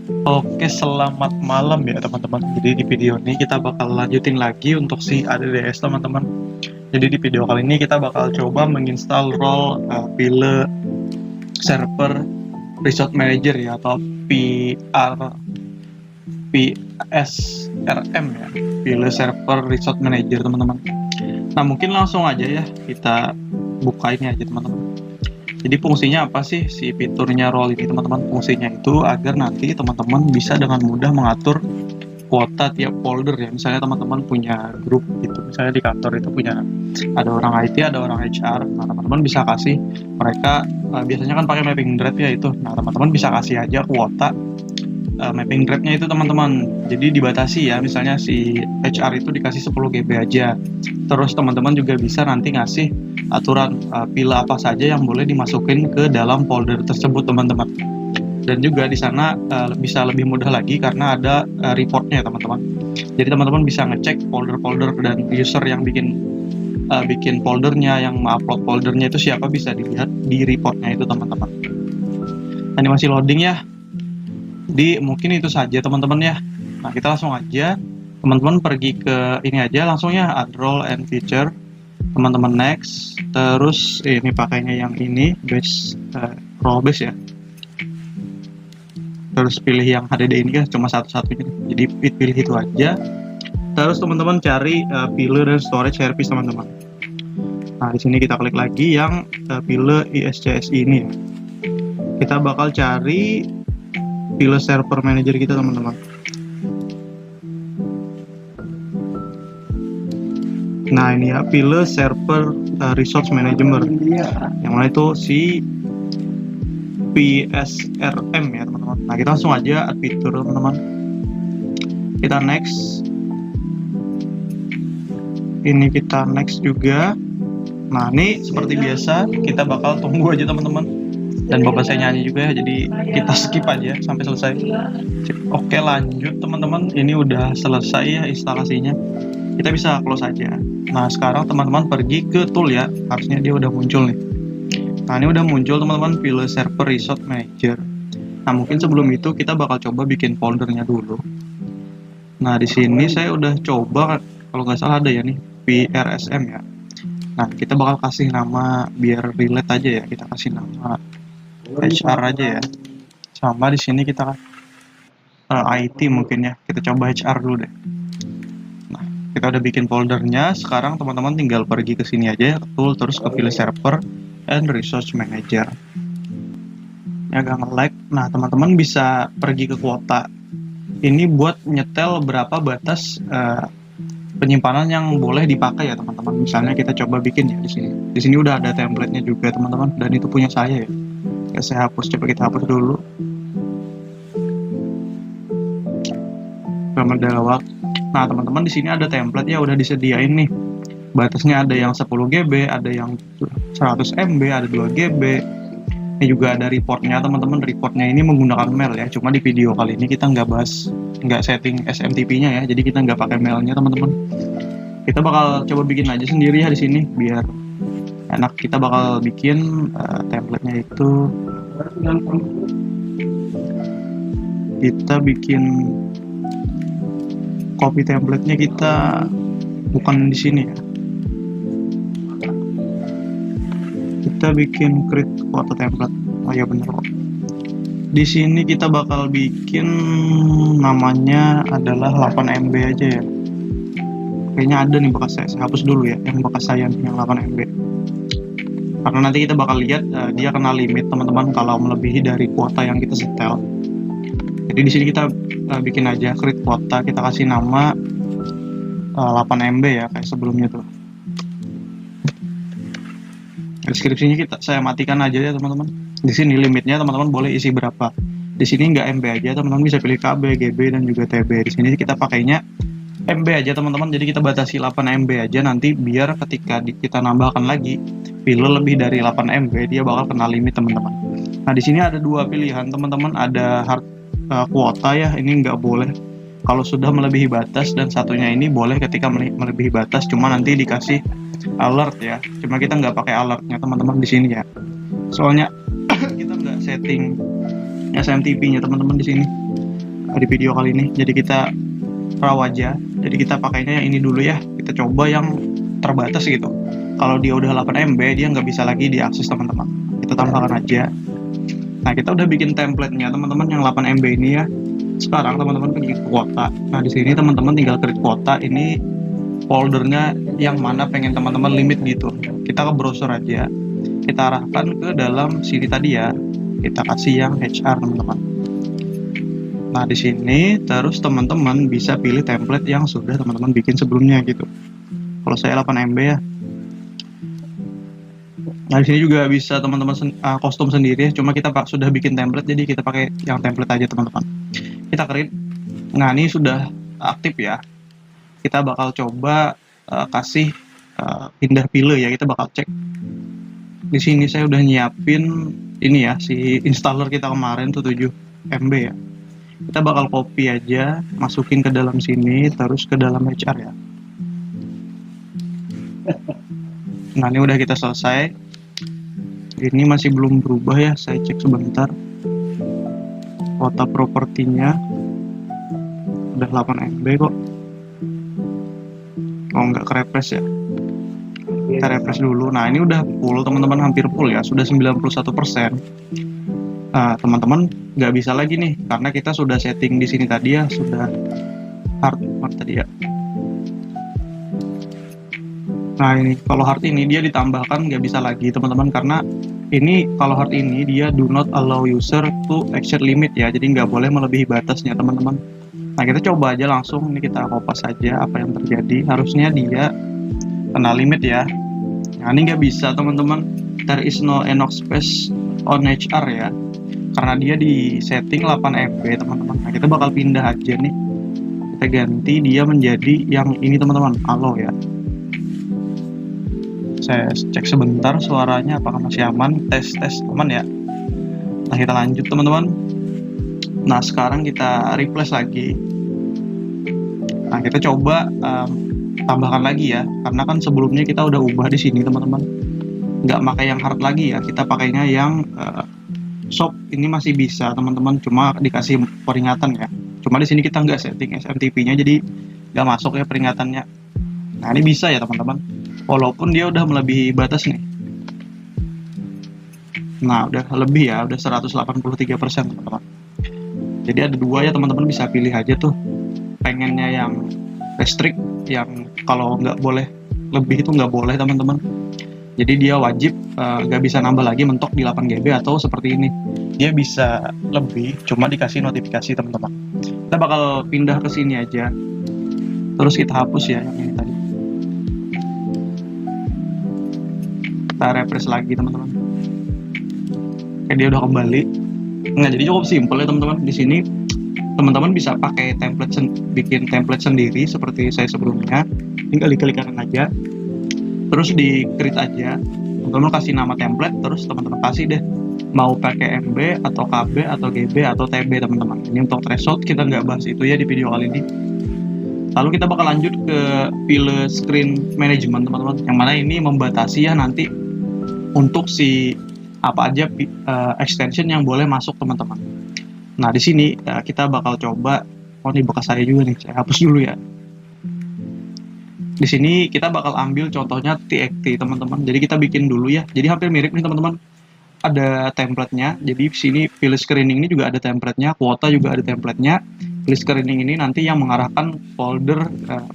Oke, selamat malam ya teman-teman. Jadi di video ini kita bakal lanjutin lagi untuk si ADDS teman-teman. Jadi di video kali ini kita bakal coba menginstal role Pile Server Resort Manager ya, atau PSRM ya, Pile Server Resort Manager teman-teman. Nah, mungkin langsung aja ya kita buka ini aja teman-teman. Jadi fungsinya apa sih si fiturnya role ini teman-teman? Fungsinya itu agar nanti teman-teman bisa dengan mudah mengatur kuota tiap folder ya. Misalnya teman-teman punya grup gitu, misalnya di kantor itu punya ada orang IT, ada orang HR. Nah, teman-teman bisa kasih mereka biasanya kan pakai mapping drive ya itu. Nah, teman-teman bisa kasih aja kuota mapping drive-nya itu teman-teman. Jadi dibatasi ya, misalnya si HR itu dikasih 10 GB aja. Terus teman-teman juga bisa nanti ngasih aturan pila apa saja yang boleh dimasukin ke dalam folder tersebut teman-teman. Dan juga di sana bisa lebih mudah lagi karena ada reportnya ya teman-teman. Jadi teman-teman bisa ngecek folder-folder dan user yang bikin foldernya, yang upload foldernya itu siapa, bisa dilihat di reportnya itu teman-teman. Ini masih loading ya. Di mungkin itu saja teman-teman ya. Nah, kita langsung aja teman-teman pergi ke ini aja langsung ya, add role and feature. Teman-teman next, terus ini pakainya yang ini base role base ya. Terus pilih yang HDD ini kan cuma satu-satunya, jadi pilih itu aja. Terus teman-teman cari Pile dan storage service teman-teman. Nah, di sini kita klik lagi yang Pile ISCSI ini ya. Kita bakal cari Pile server manager kita teman-teman. Nah, ini ya Pile server resource management, yang mana itu si PSRM ya teman-teman. Nah, kita langsung aja add fitur teman-teman. Kita next. Ini kita next juga. Nah, ini seperti biasa kita bakal tunggu aja teman-teman. Dan bapak saya nyanyi juga ya, jadi kita skip aja sampai selesai. Oke, lanjut teman-teman. Ini udah selesai ya instalasinya. Kita bisa close aja. Nah, sekarang teman-teman pergi ke tool ya. Harusnya dia udah muncul nih. Nah, ini udah muncul teman-teman, Pile Server Resort Manager. Nah, mungkin sebelum itu kita bakal coba bikin foldernya dulu. Nah, di sini saya udah coba, kalau nggak salah ada ya nih, PRSM ya. Nah, kita bakal kasih nama biar relate aja ya. Kita kasih nama HR aja ya. Sama di sini kita IT mungkin ya. Kita coba HR dulu deh. Nah, kita udah bikin foldernya. Sekarang teman-teman tinggal pergi ke sini aja ya, ke tool, terus ke Pile Server and Resource Manager. Ini agak nge-lag. Nah, teman-teman bisa pergi ke kuota. Ini buat nyetel berapa batas penyimpanan yang boleh dipakai ya teman-teman. Misalnya kita coba bikin ya di sini. Di sini udah ada template-nya juga teman-teman, dan itu punya saya ya. Ya, saya hapus, coba kita hapus dulu. Nah, teman-teman di sini ada template ya, udah disediain nih. Batasnya ada yang 10 GB, ada yang 100 MB, ada 2 GB. Ini juga ada reportnya teman-teman. Reportnya ini menggunakan mail ya. Cuma di video kali ini kita nggak setting SMTP-nya ya. Jadi kita nggak pakai mailnya teman-teman. Kita bakal coba bikin aja sendiri ya di sini biar enak. Kita bakal bikin template-nya itu. Kita bikin copy template-nya, kita bukan di sini ya. Kita bikin create kuota template. Oh ya, bener kok. Di sini kita bakal bikin namanya adalah 8 MB aja ya. Kayaknya ada nih bekas saya hapus dulu ya, yang bekas saya yang 8 MB. Karena nanti kita bakal lihat dia kena limit teman-teman kalau melebihi dari kuota yang kita setel. Jadi di sini kita bikin aja create kuota, kita kasih nama 8 MB ya kayak sebelumnya tuh. Deskripsinya saya matikan aja ya teman-teman. Di sini limitnya teman-teman boleh isi berapa. Di sini nggak MB aja, teman-teman bisa pilih KB, GB, dan juga TB. Di sini kita pakainya MB aja teman-teman. Jadi kita batasi 8 MB aja, nanti biar ketika kita nambahkan lagi Pile lebih dari 8 MB dia bakal kena limit teman-teman. Nah, di sini ada dua pilihan teman-teman. Ada hard kuota ya, ini nggak boleh kalau sudah melebihi batas, dan satunya ini boleh ketika melebihi batas, cuma nanti dikasih alert ya. Cuma kita nggak pakai alertnya teman-teman di sini ya. Soalnya kita nggak setting SMTP-nya teman-teman di sini. di video kali ini. Jadi kita raw aja. Jadi kita pakainya yang ini dulu ya. Kita coba yang terbatas gitu. Kalau dia udah 8 MB, dia nggak bisa lagi diakses teman-teman. Kita tambahkan aja. Nah, kita udah bikin template-nya teman-teman yang 8 MB ini ya. Sekarang teman-teman bikin kuota. Nah, di sini teman-teman tinggal create kuota. Ini foldernya yang mana pengen teman-teman limit gitu. Kita ke browser aja. Kita arahkan ke dalam sini tadi ya. Kita kasih yang HR teman-teman. Nah, di sini terus teman-teman bisa pilih template yang sudah teman-teman bikin sebelumnya gitu. Kalau saya 8 MB ya. Nah, di sini juga bisa teman-teman kostum sendiri ya. Cuma kita sudah bikin template, jadi kita pakai yang template aja teman-teman. Kita create. Nah, ini sudah aktif ya. Kita bakal coba kasih pindah pilih ya. Kita bakal cek. Di sini saya udah nyiapin ini ya, si installer kita kemarin tuh 7 MB ya. Kita bakal copy aja, masukin ke dalam sini, terus ke dalam HR ya. Nah, ini udah kita selesai. Ini masih belum berubah ya, saya cek sebentar. Kuota propertinya udah 8 MB kok. Oh, nggak ke-refresh ya. Kita refresh dulu. Nah, ini udah full teman-teman, hampir full ya, sudah 91%. Nah, teman-teman nggak bisa lagi nih karena kita sudah setting di sini tadi ya, sudah hard tadi ya. Nah, ini kalau hard ini dia ditambahkan nggak bisa lagi teman-teman, karena ini kalau hard ini dia do not allow user to exceed limit ya, jadi nggak boleh melebihi batasnya teman-teman. Nah, kita coba aja langsung, ini kita kopas aja apa yang terjadi. Harusnya dia kena limit ya. Nah, ini nggak bisa teman-teman, there is no enough space on HR ya, karena dia di setting 8 MB teman-teman. Nah, kita bakal pindah aja nih, kita ganti dia menjadi yang ini teman-teman, allow ya. Saya cek sebentar suaranya apakah masih aman, tes aman ya. Nah, kita lanjut teman-teman. Nah, sekarang kita replace lagi. Nah, kita coba tambahkan lagi ya, karena kan sebelumnya kita udah ubah di sini teman-teman, nggak pakai yang hard lagi ya, kita pakainya yang soft. Ini masih bisa teman-teman, cuma dikasih peringatan ya. Cuma di sini kita nggak setting SMTP-nya, jadi nggak masuk ya peringatannya. Nah, ini bisa ya teman-teman, walaupun dia udah melebihi batas nih. Nah, udah lebih ya, udah 183% teman-teman. Jadi ada dua ya teman-teman, bisa pilih aja tuh pengennya yang restrict, yang kalau nggak boleh lebih itu nggak boleh teman-teman. Jadi dia wajib nggak bisa nambah lagi mentok di 8 GB, atau seperti ini dia bisa lebih cuma dikasih notifikasi teman-teman. Kita bakal pindah ke sini aja, terus kita hapus ya yang ini tadi. Kita refresh lagi teman-teman. Oke, dia udah kembali. Nah, jadi cukup simple ya teman-teman. Di sini teman-teman bisa pakai template, bikin template sendiri seperti saya sebelumnya. Tinggal diklik kanan aja, terus di create aja. Teman-teman kasih nama template, terus teman-teman kasih deh mau pakai MB atau KB atau GB atau TB teman-teman. Ini untuk threshold kita nggak bahas itu ya di video kali ini. Lalu kita bakal lanjut ke pilih screen management teman-teman, yang mana ini membatasi ya nanti untuk si apa aja extension yang boleh masuk teman-teman. Nah, di sini kita bakal coba, oh ini bekas saya juga nih, saya hapus dulu ya. Di sini kita bakal ambil contohnya TXT teman-teman. Jadi kita bikin dulu ya. Jadi hampir mirip nih teman-teman. Ada template-nya. Jadi di sini pilih screening ini juga ada template-nya, kuota juga ada template-nya. Pilih screening ini nanti yang mengarahkan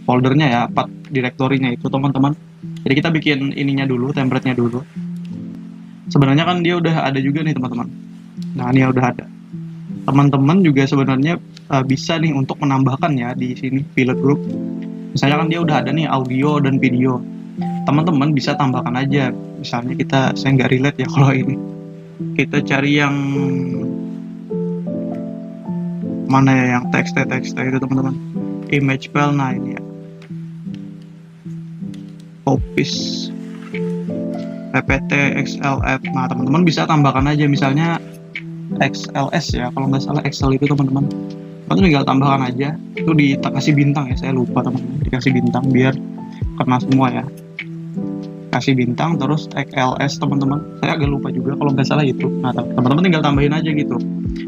foldernya ya, path direktorinya itu teman-teman. Jadi kita bikin ininya dulu, template-nya dulu. Sebenarnya kan dia udah ada juga nih teman-teman. Nah, ini udah ada. Teman-teman juga sebenarnya bisa nih untuk menambahkan ya di sini pilih group. Misalnya kan dia udah ada nih audio dan video, teman-teman bisa tambahkan aja. Misalnya saya nggak relate ya kalau ini, kita cari yang mana ya, yang teks itu teman-teman, image file. Nah, ini ya, copies ppt xlf. Nah, teman-teman bisa tambahkan aja misalnya XLS ya, kalau nggak salah Excel itu teman-teman. Lalu tinggal tambahkan aja, itu dikasih bintang ya, saya lupa teman-teman, dikasih bintang biar kena semua ya. Kasih bintang terus XLS teman-teman, saya agak lupa juga kalau nggak salah itu. Nah, teman-teman tinggal tambahin aja gitu.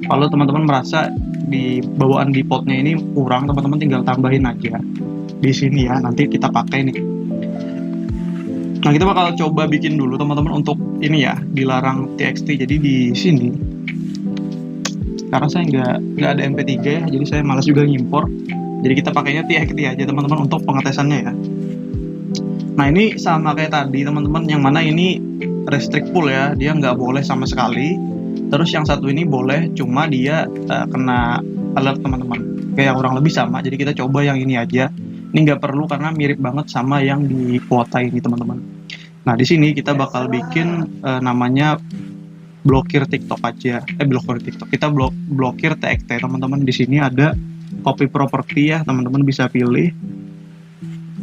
Kalau teman-teman merasa di bawaan defaultnya ini kurang, teman-teman tinggal tambahin aja di sini ya, nanti kita pakai nih. Nah, kita bakal coba bikin dulu teman-teman untuk ini ya, dilarang txt. Jadi di sini karena saya nggak ada mp3 ya, jadi saya malas juga ngimpor, jadi kita pakainya txt aja teman-teman untuk pengetesannya ya. Nah, ini sama kayak tadi teman-teman, yang mana ini restrict full ya, dia nggak boleh sama sekali. Terus yang satu ini boleh, cuma dia kena alert teman-teman, kayak kurang lebih sama. Jadi kita coba yang ini aja. Ini nggak perlu karena mirip banget sama yang di kuota ini teman-teman. Nah, di sini kita bakal bikin namanya blokir TikTok aja. Blokir TikTok. Kita blokir txt teman-teman. Di sini ada copy property ya, teman-teman bisa pilih.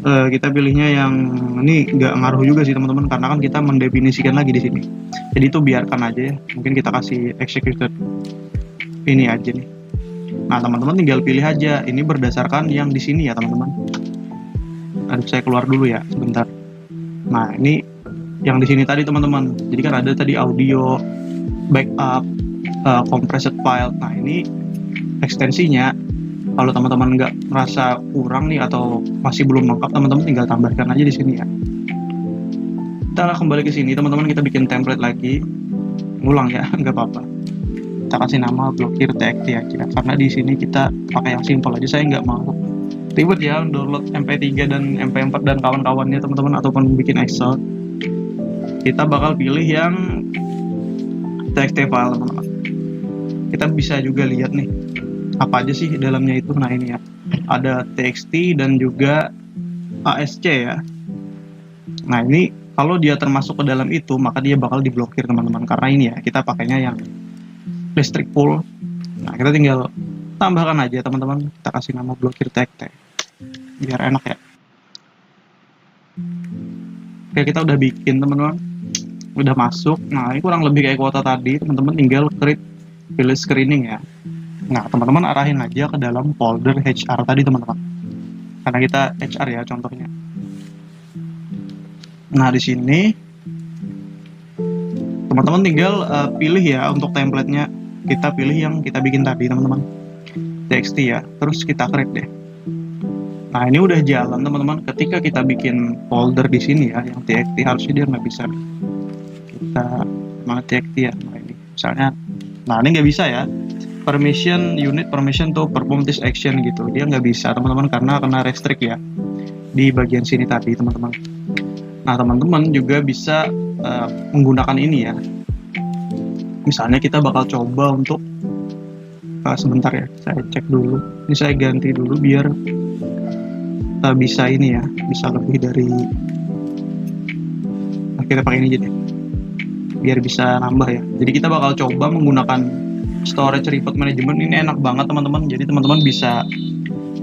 Kita pilihnya yang ini nggak ngaruh juga sih teman-teman, karena kan kita mendefinisikan lagi di sini. Jadi itu biarkan aja ya. Mungkin kita kasih executed ini aja nih. Nah, teman-teman tinggal pilih aja. Ini berdasarkan yang di sini ya teman-teman. Aduh, saya keluar dulu ya sebentar. Nah, ini yang di sini tadi teman-teman. Jadi kan ada tadi audio, backup, compressed file. Nah, ini ekstensinya. Kalau teman-teman nggak merasa kurang nih atau masih belum lengkap, teman-teman tinggal tambahkan aja di sini ya. Kita kembali ke sini teman-teman, kita bikin template lagi. Ngulang ya, nggak apa-apa. Kita kasih nama blokir txt aja, karena di sini kita pakai yang simple aja. Saya nggak mau ribet ya download mp3 dan mp4 dan kawan-kawannya teman-teman, ataupun bikin Excel. Kita bakal pilih yang txt file teman-teman. Kita bisa juga lihat nih apa aja sih dalamnya itu. Nah, ini ya, ada txt dan juga ASC ya. Nah, ini kalau dia termasuk ke dalam itu, maka dia bakal diblokir teman-teman, karena ini ya kita pakainya yang restrict full. Nah, kita tinggal tambahkan aja teman-teman, kita kasih nama blokir txt biar enak ya. Oke, kita udah bikin teman-teman, udah masuk. Nah, ini kurang lebih kayak kuota tadi, teman-teman tinggal create pilih screening ya. Nah, teman-teman arahin aja ke dalam folder HR tadi teman-teman, karena kita HR ya contohnya. Nah, di sini teman-teman tinggal pilih ya untuk template-nya. Kita pilih yang kita bikin tadi teman-teman, txt ya, terus kita create deh. Nah, ini udah jalan teman-teman. Ketika kita bikin folder di sini ya yang txt, harusnya dia nggak bisa. Kita mana txt ya, nah ini misalnya. Nah, ini nggak bisa ya, permission unit permission to perform this action gitu, dia nggak bisa teman-teman karena kena restrict ya di bagian sini tadi teman-teman. Nah, teman-teman juga bisa menggunakan ini ya. Misalnya kita bakal coba untuk sebentar ya, saya cek dulu. Ini saya ganti dulu biar bisa ini ya, bisa lebih dari. Nah, kita pakai ini aja deh, biar bisa nambah ya. Jadi kita bakal coba menggunakan storage report management. Ini enak banget teman-teman. Jadi teman-teman bisa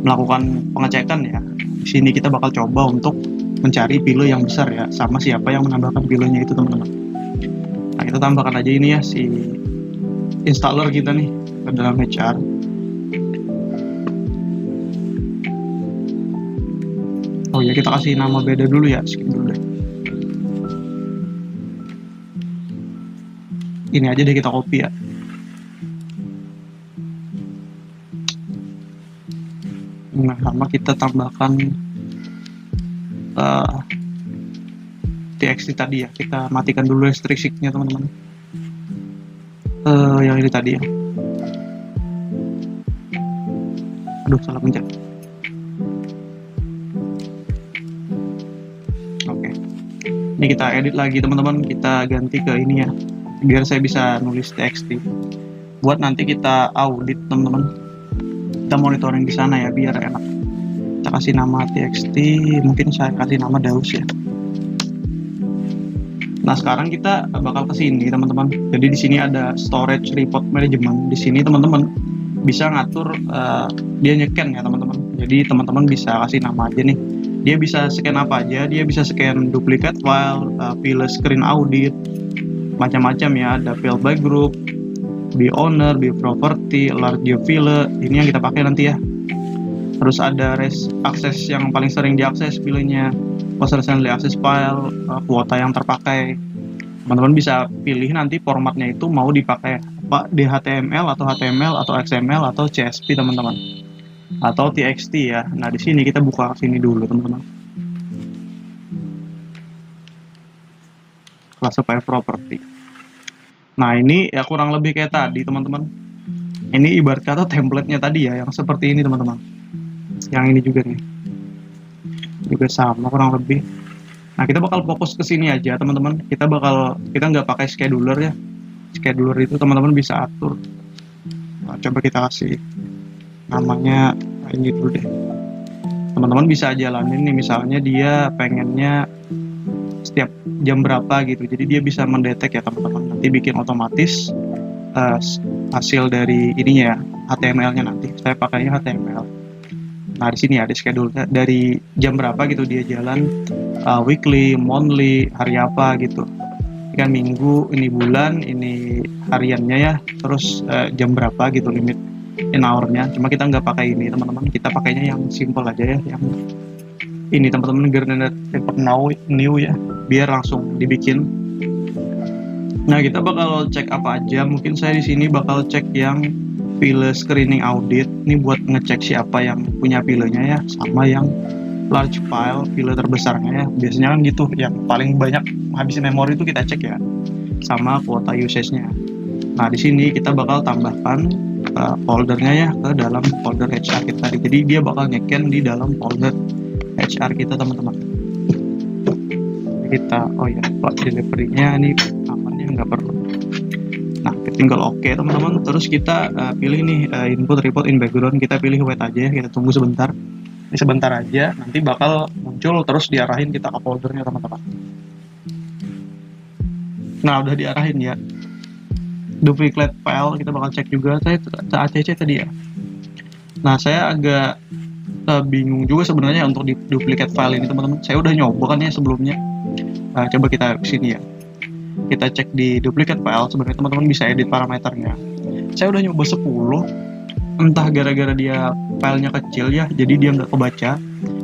melakukan pengecekan ya. Di sini kita bakal coba untuk mencari pilo yang besar ya, sama siapa yang menambahkan pilonya itu teman-teman. Nah, kita tambahkan aja ini ya si installer kita nih ke dalam HR. Oh ya, kita kasih nama beda dulu ya, skip dulu deh. Ini aja deh, kita copy ya. Nah, sama kita tambahkan txt tadi ya. Kita matikan dulu restriction-nya teman-teman. Yang ini tadi ya. Aduh, salah pencet. Oke. Ini kita edit lagi teman-teman. Kita ganti ke ini ya, biar saya bisa nulis txt. Buat nanti kita audit teman-teman. Kita monitoring di sana ya, biar enak. Kita kasih nama txt, mungkin saya kasih nama Daus ya. Nah, sekarang kita bakal ke sini teman-teman. Jadi di sini ada storage report management. Di sini teman-teman bisa ngatur dia nge-scan ya teman-teman. Jadi teman-teman bisa kasih nama aja nih. Dia bisa scan apa aja, dia bisa scan duplicate file, pilih screen audit, macam-macam ya. Ada file by group, by owner, by property, large view file. Ini yang kita pakai nanti ya. Terus ada akses yang paling sering diakses pilihnya, recently access file, kuota yang terpakai. Teman-teman bisa pilih nanti formatnya itu mau dipakai Pak di HTML atau XML atau CSV teman-teman, atau TXT ya. Nah di sini kita buka sini dulu teman-teman, classify property. Nah ini ya kurang lebih kayak tadi teman-teman. Ini ibarat kata template-nya tadi ya, yang seperti ini teman-teman. Yang ini juga nih, juga sama kurang lebih. Nah kita bakal fokus ke sini aja teman-teman. Kita nggak pakai scheduler ya. Scheduler itu teman-teman bisa atur. Nah, coba kita kasih namanya ini dulu deh. Teman-teman bisa jalanin nih, misalnya dia pengennya setiap jam berapa gitu. Jadi dia bisa mendetek ya teman-teman. Nanti bikin otomatis hasil dari ininya ya, HTML-nya nanti. Saya pakainya HTML. Nah di sini ada schedule dari jam berapa gitu dia jalan, weekly, monthly, hari apa gitu. Ini kan minggu, ini bulan, ini hariannya ya, terus jam berapa gitu limit in hour-nya. Cuma kita nggak pakai ini teman-teman, kita pakainya yang simple aja ya, yang ini teman-teman, generate new ya, biar langsung dibikin. Nah kita bakal cek apa aja. Mungkin saya di sini bakal cek yang file screening audit. Ini buat ngecek siapa yang punya filenya ya, sama yang large file, file terbesarnya ya. Biasanya kan gitu, yang paling banyak menghabiskan memori itu kita cek ya, sama kuota usage-nya. Nah di sini kita bakal tambahkan foldernya ya ke dalam folder HR kita tadi. Jadi dia bakal ngeken di dalam folder HR kita teman-teman. Kita delivery-nya ini amannya nggak perlu. Nah tinggal oke teman-teman. Terus kita pilih nih input report in background, kita pilih wait aja ya, kita tunggu sebentar. Ini sebentar aja, nanti bakal muncul terus diarahin kita ke foldernya teman-teman. Nah udah diarahin ya, duplicate file kita bakal cek juga. Saya ACC tadi ya. Nah saya agak bingung juga sebenarnya untuk di duplicate file ini teman-teman. Saya udah nyoba kan ya sebelumnya. Coba kita kesini ya, kita cek di duplicate file. Sebenarnya teman-teman bisa edit parameternya. Saya udah nyoba 10, entah gara-gara dia filenya kecil ya, jadi dia nggak kebaca.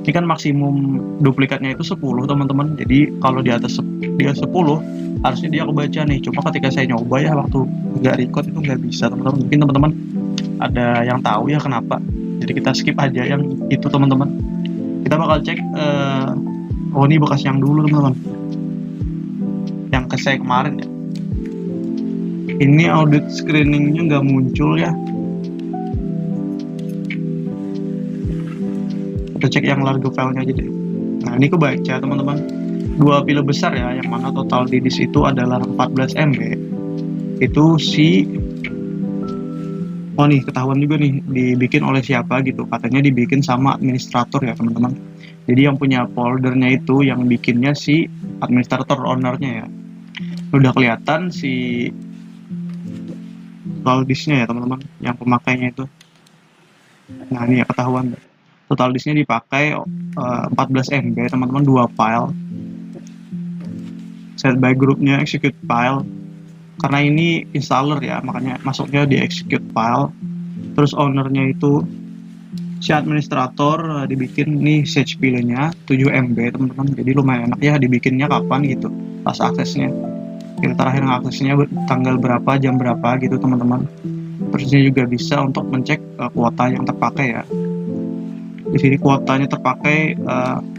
Ini kan maksimum duplikatnya itu 10 teman-teman. Jadi kalau di atas dia 10 harusnya dia kebaca nih. Cuma ketika saya nyoba ya waktu nggak record itu nggak bisa teman-teman. Mungkin teman-teman ada yang tahu ya kenapa. Jadi kita skip aja yang itu teman-teman. Kita bakal cek oh ini bekas yang dulu teman-teman, yang ke saya kemarin ya. Ini audit screeningnya nggak muncul ya. Kita cek yang large filenya aja deh. Nah ini kebaca teman-teman, 2 file besar ya, yang mana total di disk itu adalah 14 MB. Itu oh nih ketahuan juga nih dibikin oleh siapa gitu. Katanya dibikin sama administrator ya teman-teman. Jadi yang punya foldernya itu yang bikinnya si administrator, ownernya ya. Udah kelihatan si total disknya ya teman-teman, yang pemakainya itu. Nah ini ya ketahuan, total disknya dipakai 14 MB teman-teman, 2 file. Set by groupnya execute file, karena ini installer ya, makanya masuknya di execute file. Terus ownernya itu si administrator, dibikin nih sage filenya 7 MB teman-teman. Jadi lumayan enak ya dibikinnya kapan gitu pas aksesnya. Kita terakhir ngaksesnya tanggal berapa, jam berapa gitu teman-teman. Terus ini juga bisa untuk mencek kuota yang terpakai ya. Di sini kuotanya terpakai,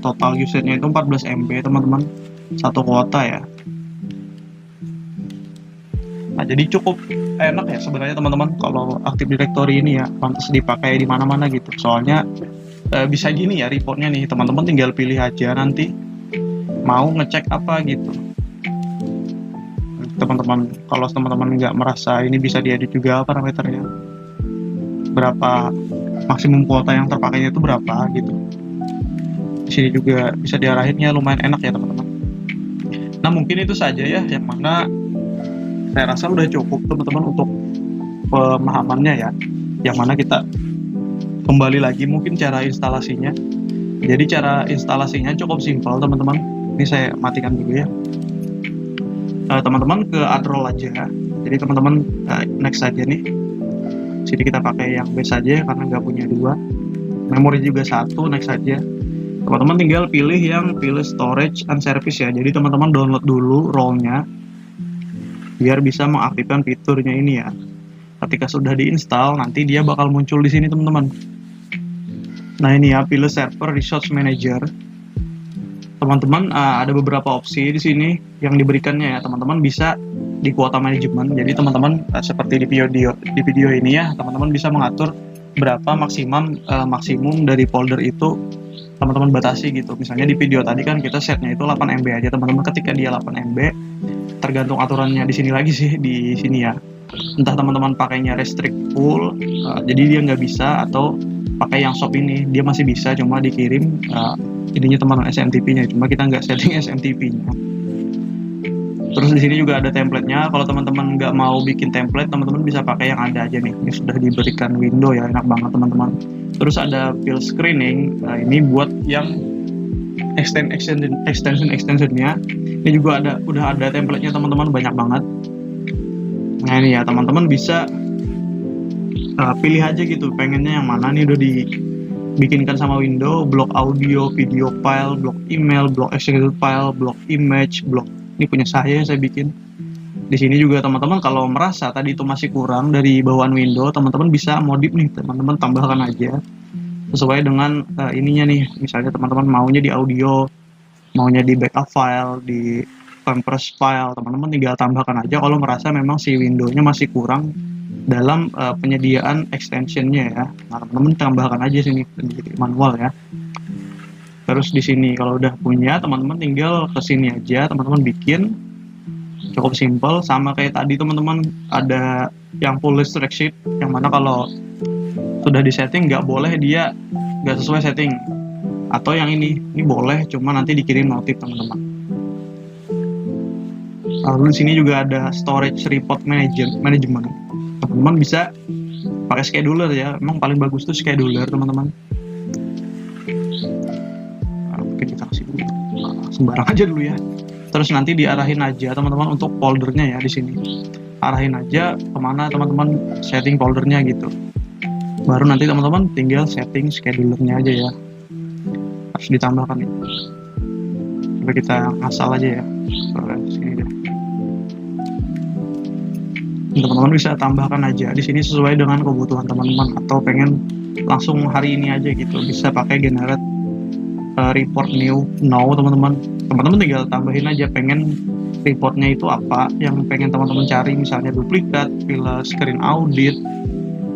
total usage-nya itu 14 MB teman-teman, satu kuota ya. Nah jadi cukup enak ya sebenarnya teman-teman kalau Active Directory ini ya, pantas dipakai di mana-mana gitu. Soalnya bisa gini ya reportnya nih teman-teman, tinggal pilih aja nanti mau ngecek apa gitu teman-teman. Kalau teman-teman nggak merasa ini, bisa diedit juga parameternya, berapa maksimum kuota yang terpakainya itu berapa gitu. Di sini juga bisa diarahinnya, lumayan enak ya teman-teman. Nah mungkin itu saja ya, yang mana saya rasa udah cukup teman-teman untuk pemahamannya ya. Yang mana kita kembali lagi mungkin cara instalasinya. Jadi cara instalasinya cukup simpel teman-teman. Ini saya matikan dulu ya. Teman-teman ke add role aja. Jadi teman-teman next saja nih. Sini kita pakai yang base saja karena nggak punya 2. Memori juga 1, next saja. Teman-teman tinggal pilih yang storage and service ya. Jadi teman-teman download dulu role-nya biar bisa mengaktifkan fiturnya ini ya. Ketika sudah diinstal, nanti dia bakal muncul di sini teman-teman. Nah ini ya, pilih server resource manager. Teman-teman ada beberapa opsi di sini yang diberikannya ya. Teman-teman bisa di kuota manajemen. Jadi teman-teman seperti di video ini ya, teman-teman bisa mengatur berapa maksimum dari folder itu teman-teman batasi gitu. Misalnya di video tadi kan kita setnya itu 8 MB aja teman-teman. Ketika dia 8 MB, tergantung aturannya di sini lagi sih, di sini ya. Entah teman-teman pakainya restrict full, jadi dia nggak bisa, atau pakai yang shop ini dia masih bisa, cuma dikirim ininya teman-teman SMTP-nya, cuma kita nggak setting SMTP-nya. Terus di sini juga ada template-nya. Kalau teman-teman nggak mau bikin template, teman-teman bisa pakai yang ada aja nih. Ini sudah diberikan window ya, enak banget teman-teman. Terus ada field screening. Nah, ini buat yang extensionnya. Ini juga udah ada template-nya teman-teman, banyak banget. Nah ini ya, teman-teman bisa pilih aja gitu, pengennya yang mana. Nih udah dibikinkan sama window, blok audio, video file, blok email, blok extended file, blok image, blok ini punya saya bikin. Di sini juga teman-teman kalau merasa tadi itu masih kurang dari bawaan window, teman-teman bisa modif nih, teman-teman tambahkan aja sesuai dengan ininya nih. Misalnya teman-teman maunya di audio, maunya di backup file, di compress file, teman-teman tinggal tambahkan aja kalau merasa memang si window-nya masih kurang dalam penyediaan extensionnya ya. Nah, teman-teman tambahkan aja sini di manual ya. Terus di sini kalau udah punya, teman-teman tinggal ke sini aja, teman-teman bikin. Cukup simple, sama kayak tadi teman-teman ada yang full list sheet, yang mana kalau sudah disetting nggak boleh dia nggak sesuai setting. Atau yang ini boleh, cuma nanti dikirim notif teman-teman. Lalu di sini juga ada storage report management. Teman-teman bisa pakai scheduler ya, emang paling bagus tuh scheduler teman-teman. Kita kasih dulu sembarang aja dulu ya. Terus nanti diarahin aja teman-teman untuk foldernya ya. Di sini arahin aja kemana teman-teman setting foldernya gitu, baru nanti teman-teman tinggal setting schedulernya aja ya. Harus ditambahkan nih, coba kita asal aja ya. Sini deh, teman-teman bisa tambahkan aja di sini sesuai dengan kebutuhan teman-teman, atau pengen langsung hari ini aja gitu, bisa pakai generate report new now teman-teman tinggal tambahin aja pengen reportnya itu apa yang pengen teman-teman cari, misalnya duplikat, pilih screen audit,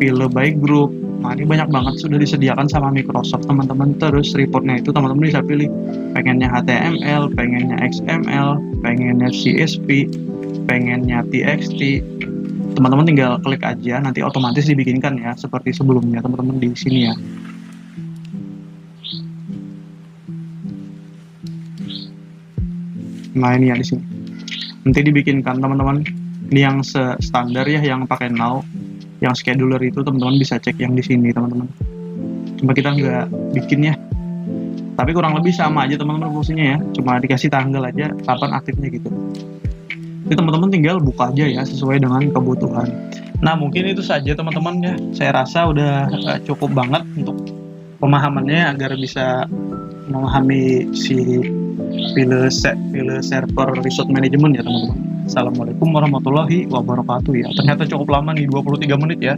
pilih by group. Nah ini banyak banget sudah disediakan sama Microsoft teman-teman. Terus reportnya itu teman-teman bisa pilih pengennya HTML, pengennya XML, pengennya CSV, pengennya TXT. Teman-teman tinggal klik aja, nanti otomatis dibikinkan ya seperti sebelumnya teman-teman di sini ya. Nah ini ya di sini nanti dibikinkan teman-teman. Ini yang standar ya, yang pakai now. Yang scheduler itu teman-teman bisa cek yang di sini teman-teman. Cuma kita nggak bikin ya, tapi kurang lebih sama aja teman-teman fungsinya ya. Cuma dikasih tanggal aja kapan aktifnya gitu. Jadi teman-teman tinggal buka aja ya sesuai dengan kebutuhan. Nah mungkin itu saja teman-teman ya. Saya rasa udah cukup banget untuk pemahamannya agar bisa memahami si pilih server resource management ya teman-teman. Assalamualaikum warahmatullahi wabarakatuh ya. Ternyata cukup lama nih, 23 menit ya.